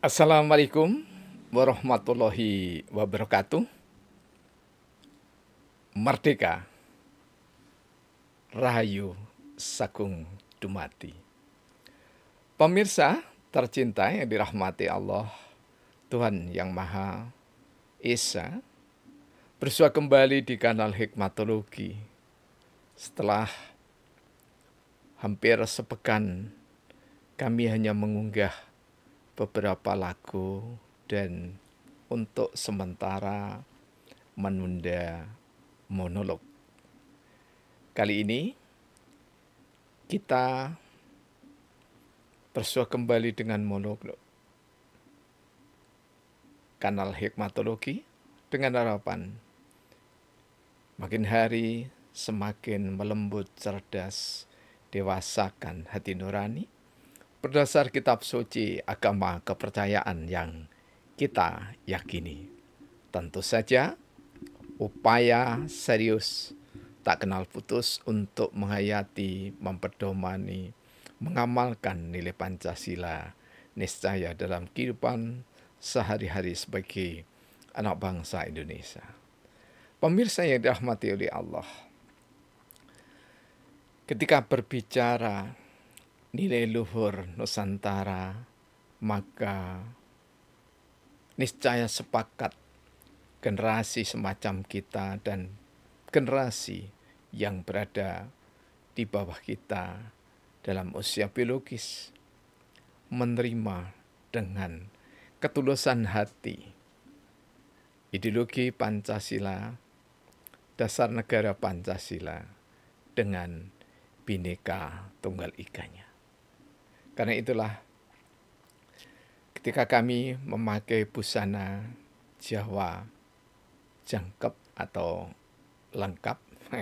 Assalamualaikum warahmatullahi wabarakatuh. Merdeka, Rahayu Sakung Dumati. Pemirsa tercinta yang dirahmati Allah, Tuhan yang Maha Esa, bersua kembali di kanal Hikmatologi. Setelah hampir sepekan kami hanya mengunggah beberapa lagu dan untuk sementara menunda monolog. Kali ini kita bersua kembali dengan monolog kanal Hikmatologi dengan harapan makin hari semakin melembut, cerdas, dewasakan hati nurani berdasar kitab suci agama kepercayaan yang kita yakini. Tentu saja upaya serius tak kenal putus untuk menghayati, memperdomani, mengamalkan nilai Pancasila niscaya dalam kehidupan sehari-hari sebagai anak bangsa Indonesia. Pemirsa yang dirahmati oleh Allah, ketika berbicara nilai luhur Nusantara, maka niscaya sepakat generasi semacam kita dan generasi yang berada di bawah kita dalam usia biologis menerima dengan ketulusan hati ideologi Pancasila, dasar negara Pancasila dengan Bhinneka Tunggal Ikanya. Karena itulah ketika kami memakai busana Jawa jangkep atau lengkap,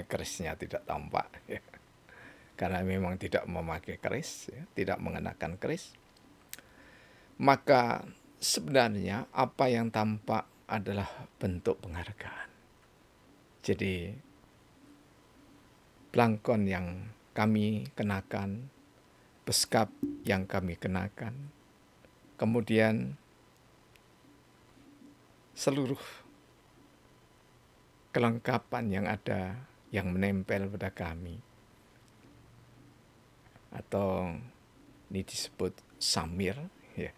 kerisnya tidak tampak, ya. Karena memang tidak memakai keris, ya, tidak mengenakan keris, maka sebenarnya apa yang tampak adalah bentuk penghargaan. Jadi blangkon yang kami kenakan, beskap yang kami kenakan, kemudian seluruh kelengkapan yang ada yang menempel pada kami, atau ini disebut samir, ya.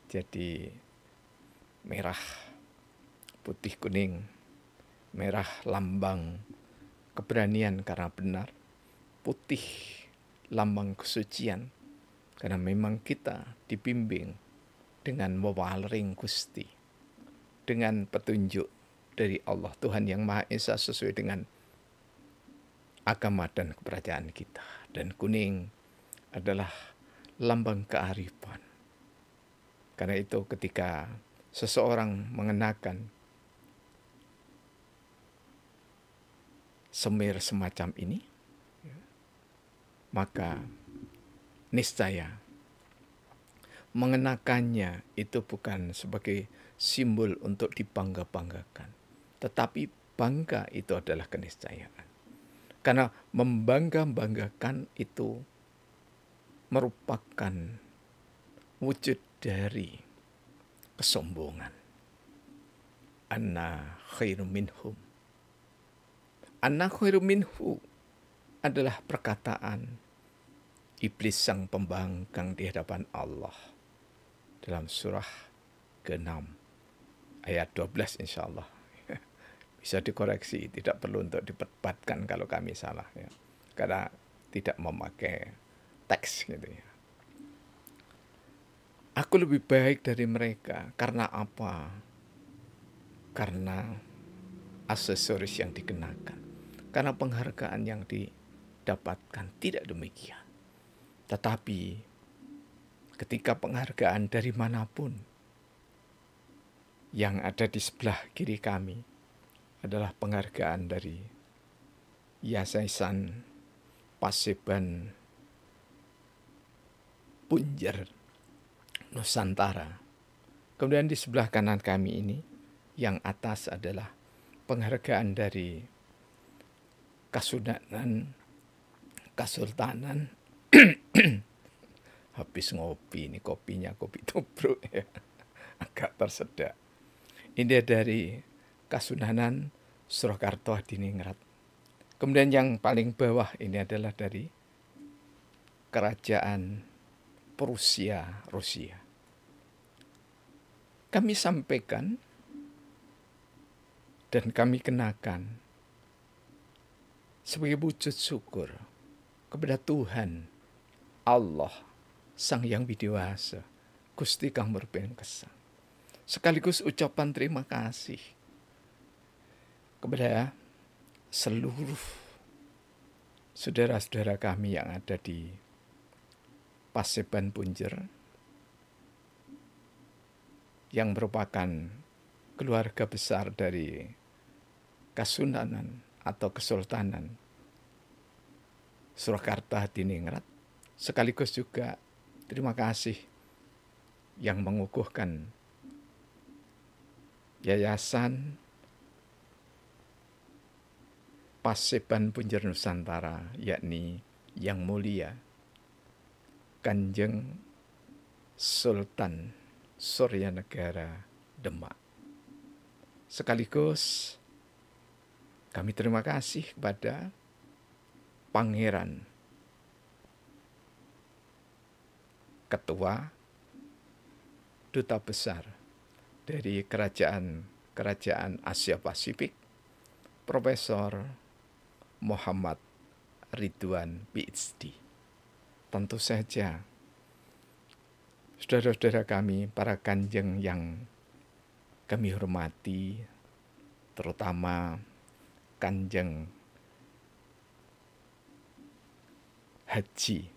Jadi merah, putih, kuning. Merah lambang keberanian karena benar, putih lambang kesucian karena memang kita dibimbing dengan wewaling Gusti, dengan petunjuk dari Allah Tuhan yang Maha Esa sesuai dengan agama dan kepercayaan kita. Dan kuning adalah lambang kearifan. Karena itu ketika seseorang mengenakan semir semacam ini, maka niscaya mengenakannya itu bukan sebagai simbol untuk dibangga-banggakan, tetapi bangga itu adalah keniscayaan. Karena membangga-banggakan itu merupakan wujud dari kesombongan. Anna khairum minhum. Anna khairum minhu adalah perkataan iblis sang pembangkang di hadapan Allah dalam surah ke-6 ayat 12 insya Allah. Bisa dikoreksi, tidak perlu untuk diperdebatkan kalau kami salah, ya. Karena tidak memakai teks gitu, ya. Aku lebih baik dari mereka karena apa? Karena aksesoris yang dikenakan, karena penghargaan yang didapatkan. Tidak demikian. Tetapi ketika penghargaan dari manapun, yang ada di sebelah kiri kami adalah penghargaan dari Yayasan Paseban Punjer Nusantara. Kemudian di sebelah kanan kami ini, yang atas adalah penghargaan dari Kasultanan habis ngopi, ini kopinya kopi tubruk, ya. agak tersedak. Ini dari Kasunanan Surakarta Hadiningrat. Kemudian yang paling bawah ini adalah dari Kerajaan Prusia, Rusia. Kami sampaikan dan kami kenakan sebagai wujud syukur kepada Tuhan Allah Sang Yang Widiwasa, Gusti Kang Murbengkesang. Sekaligus ucapan terima kasih kepada seluruh saudara-saudara kami yang ada di Paseban Punjer, yang merupakan keluarga besar dari Kasunanan atau Kesultanan Surakarta Hadiningrat, sekaligus juga terima kasih yang mengukuhkan Yayasan Paseban Punjer Nusantara, yakni Yang Mulia Kanjeng Sultan Suryanegara Demak. Sekaligus kami terima kasih kepada Pangeran Ketua Duta Besar dari Kerajaan Asia Pasifik, Profesor Muhammad Ridwan PhD. Tentu saja saudara-saudara kami, para kanjeng yang kami hormati, terutama Kanjeng Haji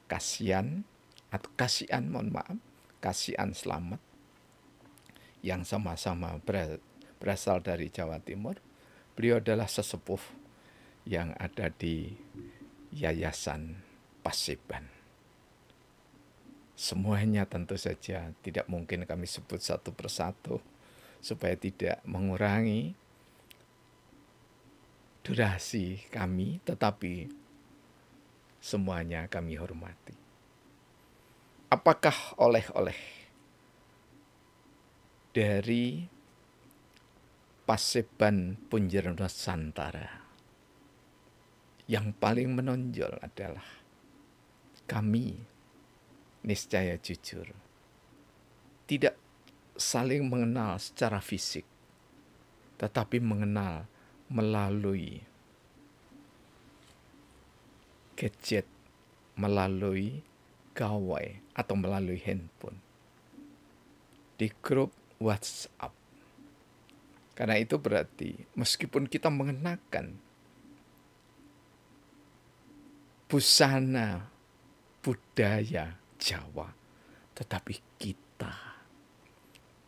Kasian atau Kasian, Kasian Slamet, yang sama-sama berasal dari Jawa Timur. Beliau adalah sesepuh yang ada di Yayasan Paseban. Semuanya tentu saja tidak mungkin kami sebut satu persatu supaya tidak mengurangi durasi kami, tetapi semuanya kami hormati. Apakah oleh-oleh dari Paseban Punjer Nusantara yang paling menonjol adalah kami niscaya jujur tidak saling mengenal secara fisik, tetapi mengenal melalui gadget, melalui gawai atau melalui handphone, di grup WhatsApp. Karena itu berarti meskipun kita mengenakan busana budaya Jawa, tetapi kita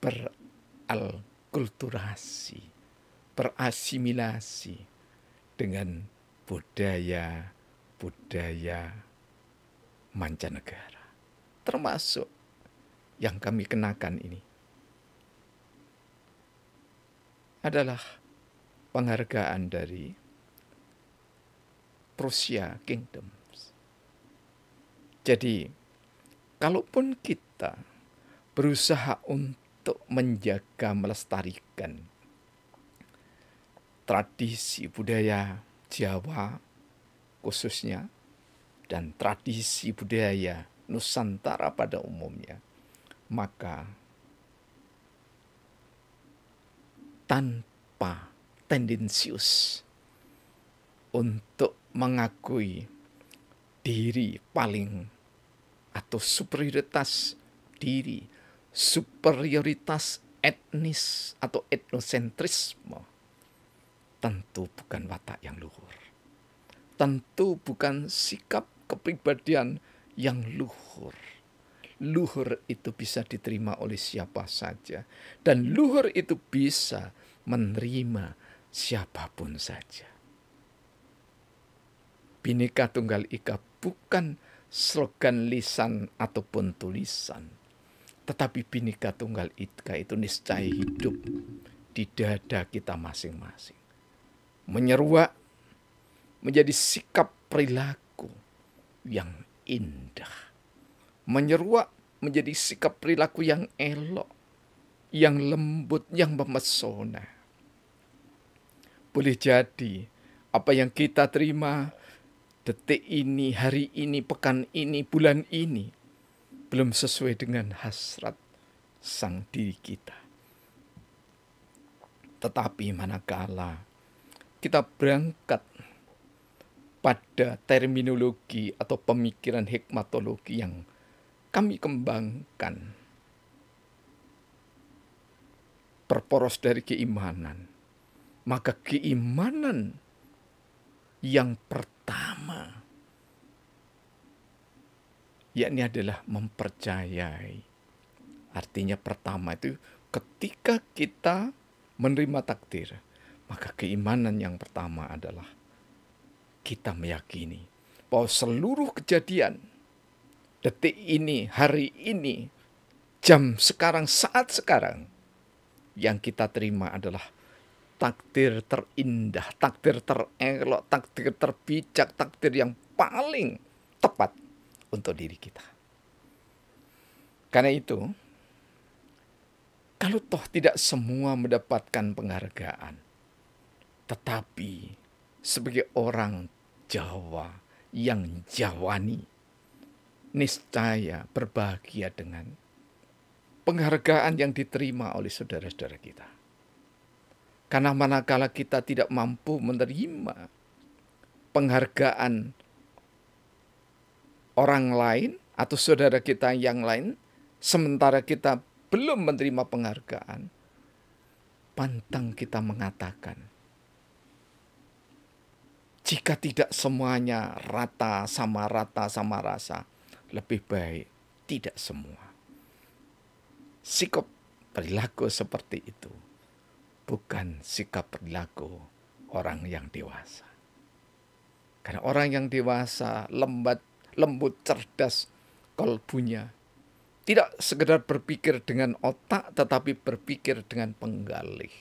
beralkulturasi, berasimilasi dengan budaya mancanegara, termasuk yang kami kenakan ini adalah penghargaan dari Prussia Kingdom. Jadi, kalaupun kita berusaha untuk menjaga, melestarikan tradisi budaya Jawa khususnya, dan tradisi budaya Nusantara pada umumnya, maka tanpa tendensius untuk mengakui diri paling atau superioritas diri, superioritas etnis atau etnosentrisme, tentu bukan watak yang luhur. Tentu bukan sikap kepribadian yang luhur. Luhur itu bisa diterima oleh siapa saja, dan luhur itu bisa menerima siapapun saja. Bhinneka Tunggal Ika bukan slogan lisan ataupun tulisan, tetapi Bhinneka Tunggal Ika itu niscaya hidup di dada kita masing-masing. Menyeruak menjadi sikap perilaku yang indah. Menyeruak menjadi sikap perilaku yang elok, yang lembut, yang memesona. Boleh jadi apa yang kita terima detik ini, hari ini, pekan ini, bulan ini belum sesuai dengan hasrat sang diri kita. Tetapi manakala kita berangkat pada terminologi atau pemikiran hikmatologi yang kami kembangkan, berporos dari keimanan, maka keimanan yang pertama yakni adalah mempercayai. Artinya pertama itu ketika kita menerima takdir, maka keimanan yang pertama adalah kita meyakini bahwa seluruh kejadian detik ini, hari ini, jam sekarang, saat sekarang yang kita terima adalah takdir terindah, takdir terelok, takdir terbijak, takdir yang paling tepat untuk diri kita. Karena itu, kalau toh tidak semua mendapatkan penghargaan, tetapi sebagai orang Jawa yang Jawani, niscaya berbahagia dengan penghargaan yang diterima oleh saudara-saudara kita. Karena manakala kita tidak mampu menerima penghargaan orang lain atau saudara kita yang lain, sementara kita belum menerima penghargaan, pantang kita mengatakan, jika tidak semuanya rata sama rasa, lebih baik tidak semua. Sikap perilaku seperti itu bukan sikap perilaku orang yang dewasa. Karena orang yang dewasa, lembut, cerdas kalbunya, tidak sekedar berpikir dengan otak, tetapi berpikir dengan penggalih.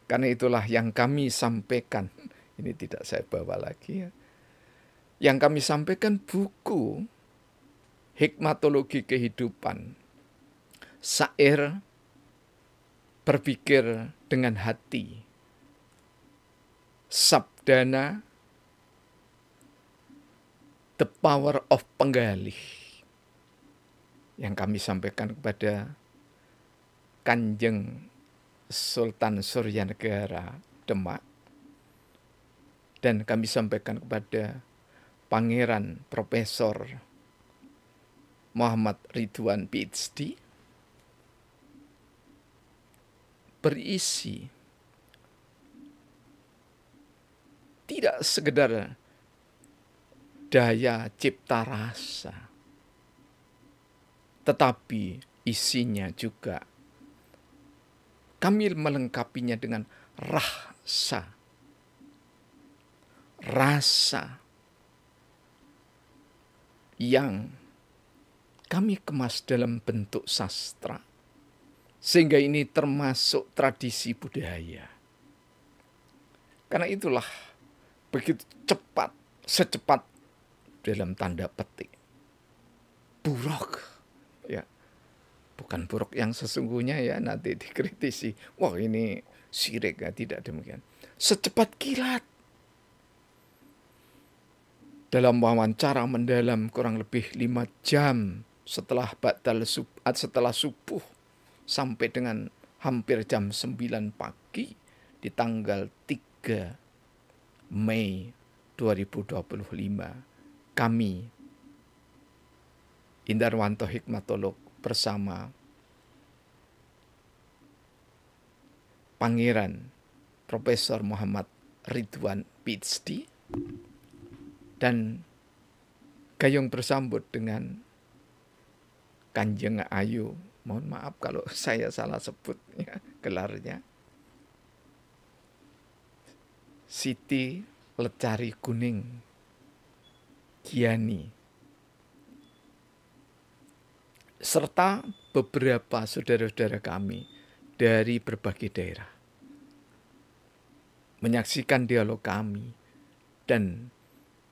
Karena itulah yang kami sampaikan. Ini tidak saya bawa lagi ya. Yang kami sampaikan buku Hikmatologi Kehidupan. Syair berpikir dengan hati. Sabdana, The Power of Penggalih. Yang kami sampaikan kepada Kanjeng Sultan Suryanegara Demak. Dan kami sampaikan kepada Pangeran Profesor Muhammad Ridwan PhD, berisi tidak sekedar daya cipta rasa, tetapi isinya juga kami melengkapinya dengan rasa. Rasa yang kami kemas dalam bentuk sastra, sehingga ini termasuk tradisi budaya. Karena itulah begitu cepat, secepat dalam tanda petik, buruk, ya, bukan buruk yang sesungguhnya ya, nanti dikritisi, wah ini syirik ya, tidak demikian. Secepat kilat. Dalam wawancara mendalam kurang lebih 5 jam setelah setelah subuh sampai dengan hampir jam 9 pagi di tanggal 3 Mei 2025, kami Indarwanto Hikmatolog bersama Pangeran Profesor Muhammad Ridwan PhD dan gayung bersambut dengan Kanjeng Ayu. Mohon maaf kalau saya salah sebut ya, gelarnya. Siti Lecari Kuning Giani. Serta beberapa saudara-saudara kami dari berbagai daerah. Menyaksikan dialog kami dan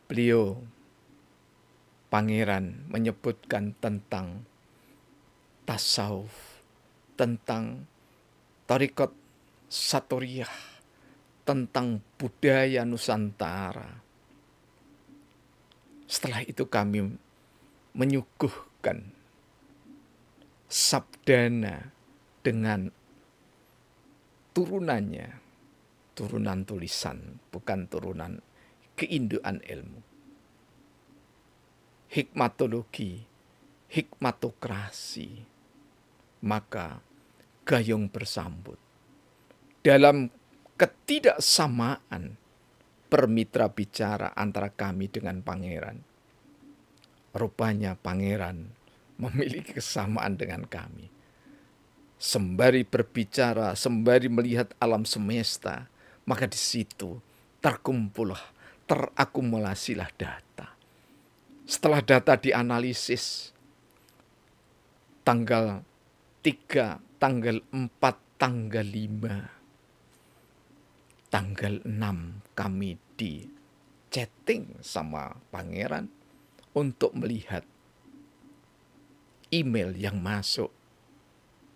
beliau, Pangeran, menyebutkan tentang tasawuf, tentang tarekat Satoriyah, tentang budaya Nusantara. Setelah itu kami menyuguhkan sabdana dengan turunannya, turunan tulisan, bukan turunan keinduan ilmu. Hikmatologi, hikmatokrasi, maka gayung bersambut. Dalam ketidaksamaan bermitra bicara antara kami dengan pangeran, rupanya pangeran memiliki kesamaan dengan kami. Sembari berbicara, sembari melihat alam semesta, maka di situ terakumulasilah data. Setelah data dianalisis, tanggal 3, tanggal 4, tanggal 5, tanggal 6 kami di chatting sama pangeran untuk melihat email yang masuk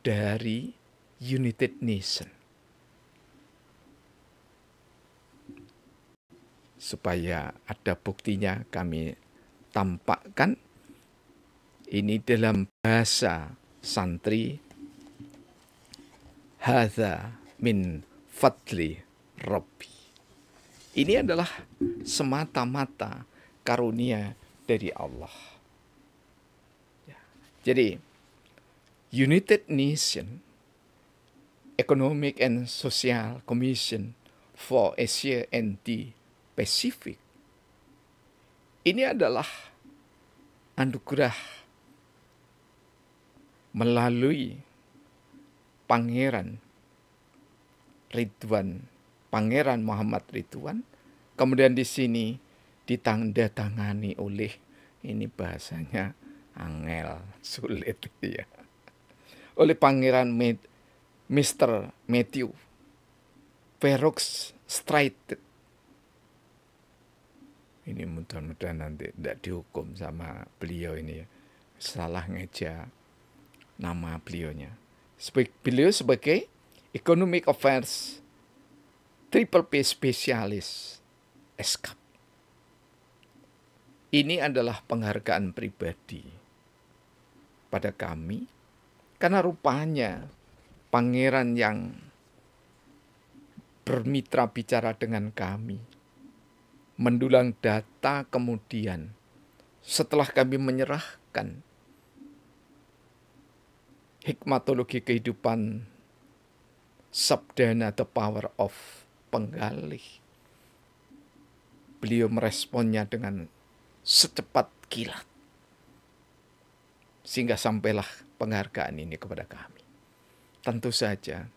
dari United Nations. Supaya ada buktinya kami tampakkan ini dalam bahasa santri. Hadza min fadli Rabbi. Ini adalah semata-mata karunia dari Allah. Jadi, United Nations Economic and Social Commission for Asia and the Pacific ini adalah anugerah melalui Pangeran Ridwan, Pangeran Muhammad Ridwan, kemudian di sini ditandatangani oleh, ini bahasanya angel, sulit ya, oleh Pangeran Mr. Matthew Verhofstadt. Ini mudah-mudahan nanti tidak dihukum sama beliau ini ya, salah ngeja nama beliaunya. Beliau sebagai Economic Affairs Triple P Specialist ESCAP. Ini adalah penghargaan pribadi pada kami, karena rupanya pangeran yang bermitra bicara dengan kami, mendulang data, kemudian setelah kami menyerahkan hikmatologi kehidupan sabdana The Power of Penggalih, beliau meresponnya dengan secepat kilat, sehingga sampailah penghargaan ini kepada kami. Tentu saja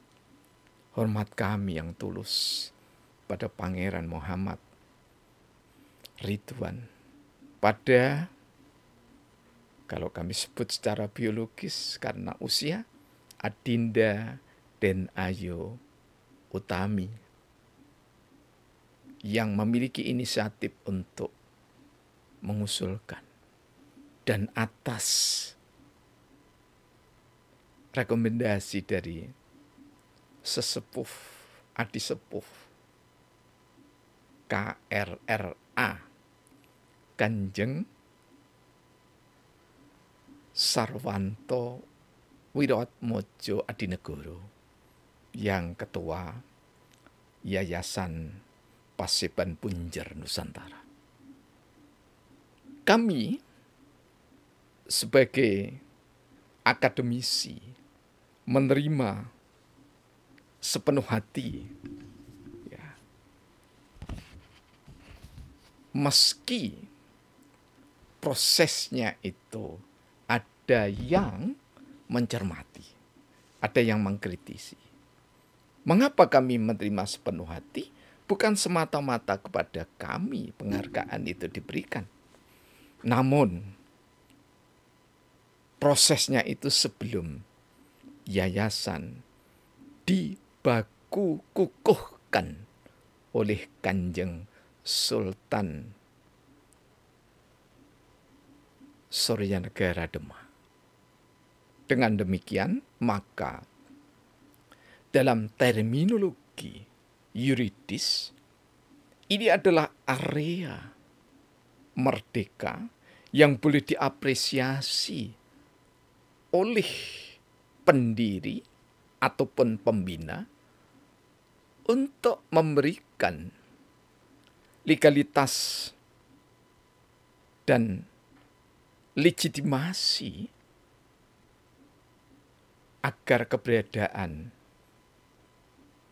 hormat kami yang tulus pada Pangeran Muhammad Ridwan, pada, kalau kami sebut secara biologis karena usia, Adinda Den Ayu Utami, yang memiliki inisiatif untuk mengusulkan, dan atas rekomendasi dari sesepuh, adisepuh KRRA Kanjeng Sarwanto Wiratmojo Adinegoro, yang ketua Yayasan Paseban Punjer Nusantara. Kami sebagai akademisi menerima sepenuh hati, ya, meski prosesnya itu ada yang mencermati, ada yang mengkritisi. Mengapa kami menerima sepenuh hati? Bukan semata-mata kepada kami penghargaan itu diberikan, namun prosesnya itu sebelum yayasan dibakukukuhkan oleh Kanjeng Sultan Suryanegara Demak. Dengan demikian, maka dalam terminologi yuridis, ini adalah area merdeka yang boleh diapresiasi oleh pendiri ataupun pembina untuk memberikan legalitas dan legitimasi agar keberadaan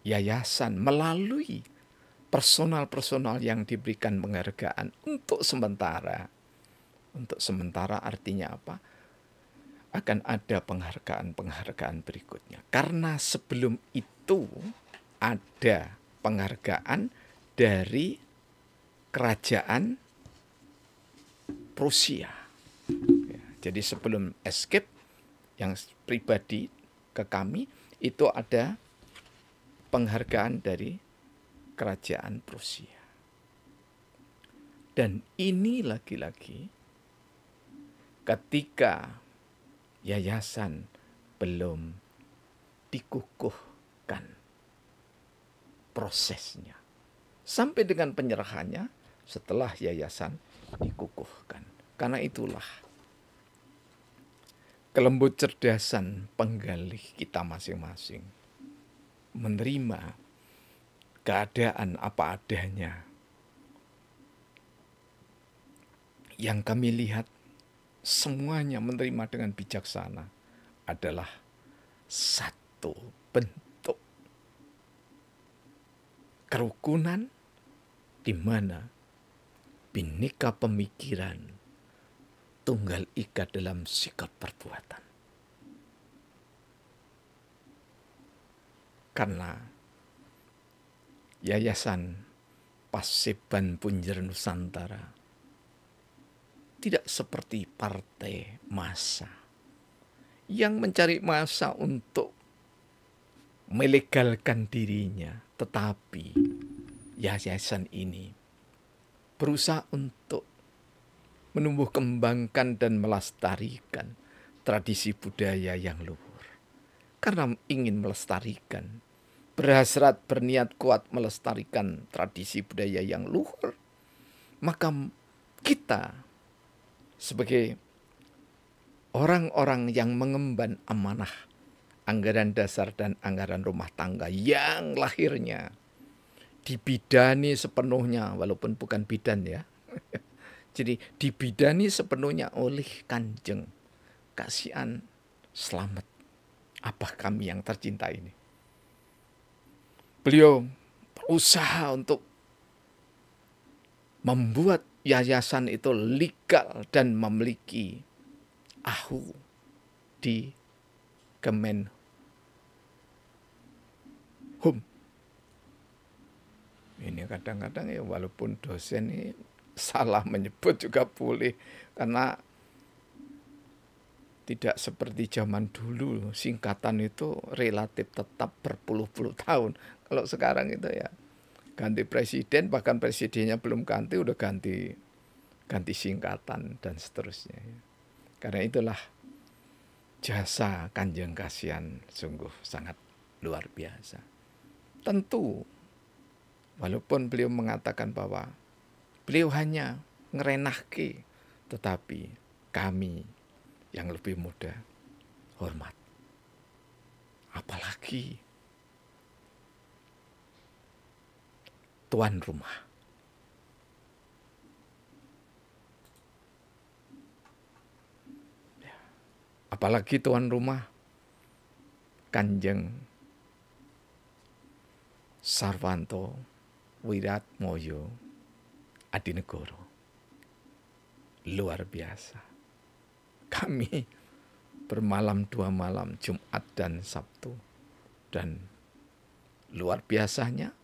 yayasan melalui personal-personal yang diberikan penghargaan untuk sementara. Untuk sementara artinya apa? Akan ada penghargaan-penghargaan berikutnya. Karena sebelum itu ada penghargaan dari kerajaan Prusia. Ya, jadi sebelum escape yang pribadi ke kami, itu ada penghargaan dari kerajaan Prusia. Dan ini lagi-lagi ketika yayasan belum dikukuhkan prosesnya. Sampai dengan penyerahannya setelah yayasan dikukuhkan. Karena itulah kelembut cerdasan penggalih kita masing-masing menerima keadaan apa adanya. Yang kami lihat semuanya menerima dengan bijaksana adalah satu bentuk kerukunan di mana bineka pemikiran tunggal ika dalam sikap perbuatan. Karena Yayasan Paseban Punjer Nusantara tidak seperti partai massa yang mencari massa untuk melegalkan dirinya, tetapi yayasan ini berusaha untuk menumbuh kembangkan dan melestarikan tradisi budaya yang luhur. Karena ingin melestarikan, berhasrat berniat kuat melestarikan tradisi budaya yang luhur, maka kita sebagai orang-orang yang mengemban amanah anggaran dasar dan anggaran rumah tangga yang lahirnya dibidani sepenuhnya, walaupun bukan bidan ya. Jadi dibidani sepenuhnya oleh Kanjeng Kasihan Slamet Abah kami yang tercinta ini. Beliau berusaha untuk membuat yayasan itu legal dan memiliki AHU di Kemenhum. Ini kadang-kadang ya walaupun dosen ini salah menyebut juga boleh, karena tidak seperti zaman dulu singkatan itu relatif tetap berpuluh-puluh tahun. Kalau sekarang itu ya ganti presiden, bahkan presidennya belum ganti udah ganti singkatan dan seterusnya. Karena itulah jasa Kanjeng Kasihan sungguh sangat luar biasa. Tentu walaupun beliau mengatakan bahwa beliau hanya ngerenahke, tetapi kami yang lebih muda hormat. Apalagi tuan rumah. Apalagi tuan rumah Kanjeng Sarwanto Wiratmoyo Adinegoro. Luar biasa. Kami bermalam 2 malam, Jumat dan Sabtu. Dan luar biasanya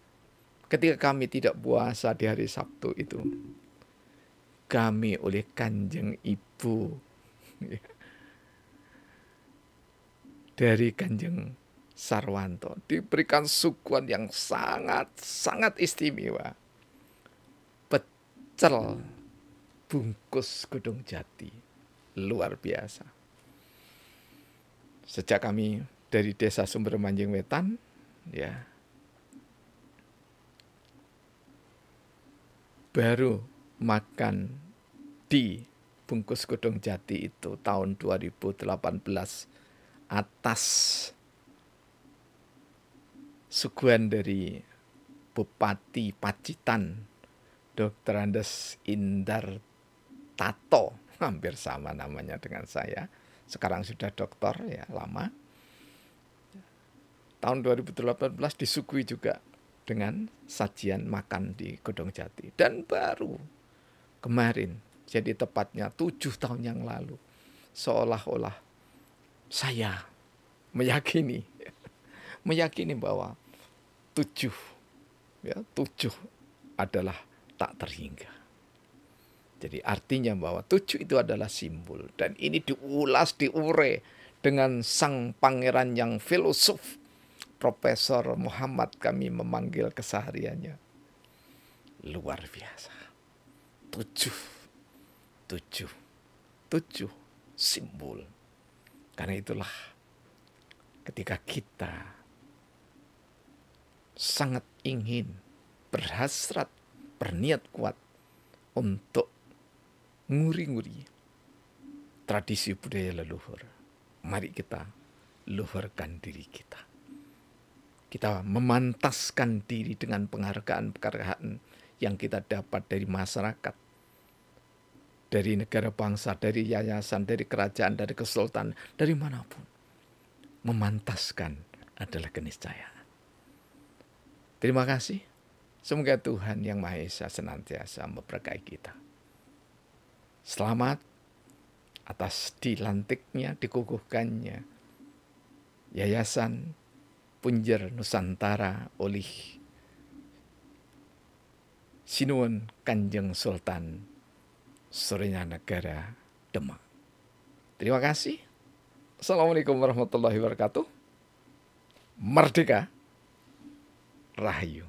ketika kami tidak puasa di hari Sabtu itu, kami oleh Kanjeng Ibu dari Kanjeng Sarwanto diberikan suguhan yang sangat istimewa. Pecel bungkus Gedung Jati. Luar biasa. Sejak kami dari Desa Sumber Manjing Wetan, ya, baru makan di Bungkus Godong Jati itu tahun 2018 atas suguhan dari Bupati Pacitan, Dr. Andes Indar Tato, hampir sama namanya dengan saya. Sekarang sudah doktor, ya, lama. Tahun 2018 disuguhi juga dengan sajian makan di Godong Jati. Dan baru kemarin, jadi tepatnya 7 tahun yang lalu, seolah-olah saya meyakini bahwa 7 adalah tak terhingga. Jadi artinya bahwa 7 itu adalah simbol. Dan ini diulas, diure dengan sang pangeran yang filosof, Profesor Muhammad kami memanggil kesehariannya. Luar biasa. 7 simbol. Karena itulah ketika kita sangat ingin, berhasrat, berniat kuat untuk nguri-nguri tradisi budaya leluhur, mari kita luhurkan diri kita. Kita memantaskan diri dengan penghargaan-penghargaan yang kita dapat dari masyarakat, dari negara bangsa, dari yayasan, dari kerajaan, dari kesultanan, dari manapun. Memantaskan adalah keniscayaan. Terima kasih. Semoga Tuhan Yang Maha Esa senantiasa memberkahi kita. Selamat atas dilantiknya, dikukuhkannya Yayasan Punjer Nusantara oleh Sinuwun Kanjeng Sultan Suryanagara Demak. Terima kasih. Assalamualaikum warahmatullahi wabarakatuh. Merdeka! Rahayu.